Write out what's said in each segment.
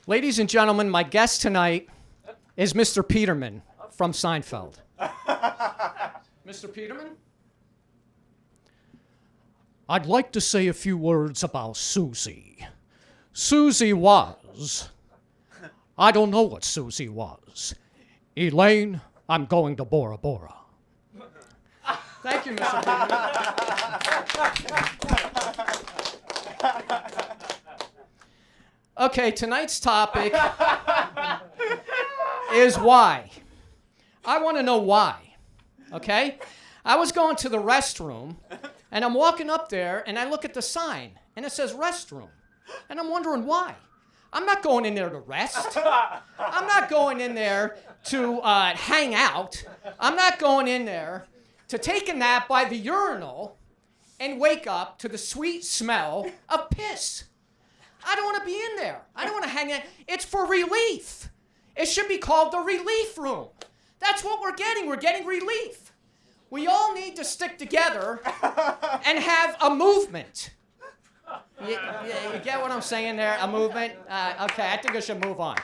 Ladies and gentlemen, my guest tonight is Mr. Peterman from Seinfeld. Mr. Peterman? I'd like to say a few words about Susie. Susie was... I don't know what Susie was. Elaine, I'm going to Bora Bora. Thank you, Mr. Peterman. Okay, tonight's topic is why. I want to know why, okay? I was going to the restroom, and I'm walking up there, and I look at the sign, and it says restroom, and I'm wondering why. I'm not going in there to rest. I'm not going in there to hang out. I'm not going in there to take a nap by the urinal and wake up to the sweet smell of piss. I don't want to be in there. I don't want to hang out. It's for relief. It should be called the relief room. That's what we're getting. We're getting relief. We all need to stick together and have a movement. You get what I'm saying there? A movement? Okay, I think I should move on.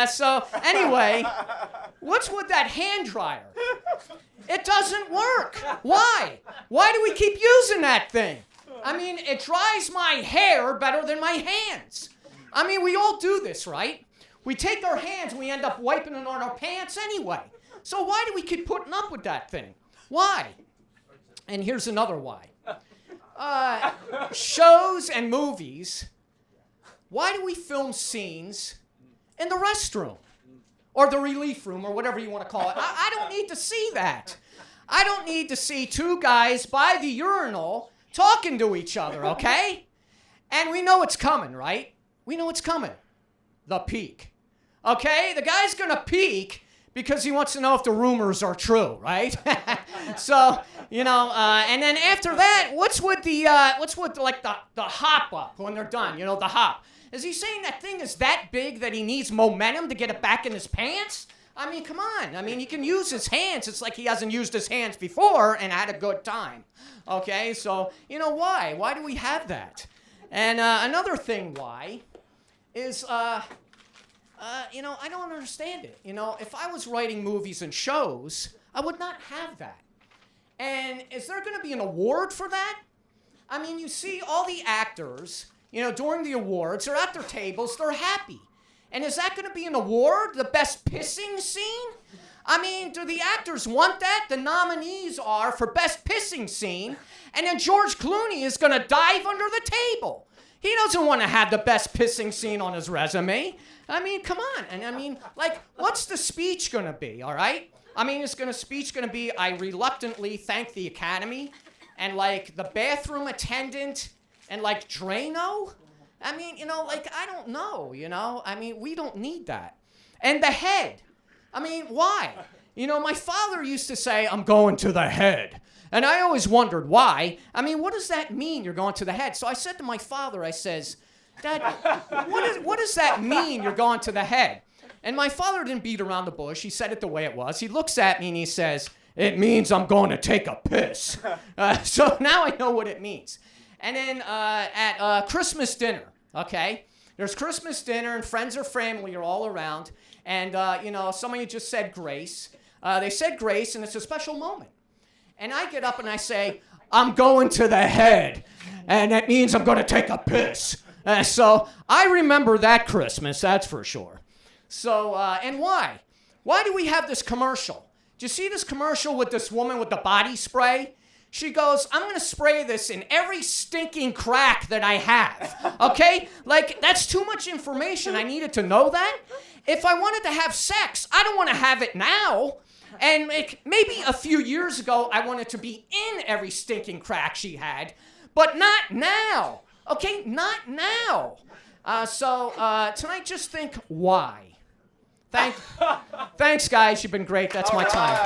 So anyway, what's with that hand dryer? It doesn't work. Why? Why do we keep using that thing? I mean, it dries my hair better than my hands. I mean, we all do this, right? We take our hands and we end up wiping it on our pants anyway. So why do we keep putting up with that thing? Why? And here's another why. Shows and movies, why do we film scenes in the restroom? Or the relief room, or whatever you want to call it. I don't need to see that. I don't need to see two guys by the urinal talking to each other, okay? And we know it's coming, right? We know it's coming. The peek. Okay? The guy's gonna peek because he wants to know if the rumors are true, right? So, you know, and then after that, what's with the hop up when they're done, you know, the hop? Is he saying that thing is that big that he needs momentum to get it back in his pants? I mean, come on. I mean, he can use his hands. It's like he hasn't used his hands before and had a good time. Okay, so, you know, why? Why do we have that? And another thing why is, you know, I don't understand it. You know, if I was writing movies and shows, I would not have that. And is there going to be an award for that? I mean, you see all the actors, you know, during the awards, they're at their tables, they're happy. And is that going to be an award, the best pissing scene? I mean, do the actors want that? The nominees are for best pissing scene, and then George Clooney is going to dive under the table. He doesn't want to have the best pissing scene on his resume. I mean, come on. And I mean, like, what's the speech going to be, all right? I mean, speech going to be, I reluctantly thank the Academy, and like the bathroom attendant, and like Drano? I mean, you know, like, I don't know, you know? I mean, we don't need that. And the head. I mean, why? You know, my father used to say, I'm going to the head. And I always wondered why. I mean, what does that mean, you're going to the head? So I said to my father, I says, Dad, what does that mean, you're going to the head? And my father didn't beat around the bush. He said it the way it was. He looks at me and he says, it means I'm going to take a piss. So now I know what it means. And then at Christmas dinner, okay? There's Christmas dinner and friends or family are all around. And, you know, somebody just said grace. They said grace and it's a special moment. And I get up and I say, I'm going to the head. And that means I'm going to take a piss. So I remember that Christmas, that's for sure. So, and why? Why do we have this commercial? Do you see this commercial with this woman with the body spray? She goes, I'm going to spray this in every stinking crack that I have, okay? Like, that's too much information. I needed to know that. If I wanted to have sex, I don't want to have it now. And maybe a few years ago, I wanted to be in every stinking crack she had, but not now, okay? Not now. So tonight, just think why. Thanks, guys. You've been great. That's my time.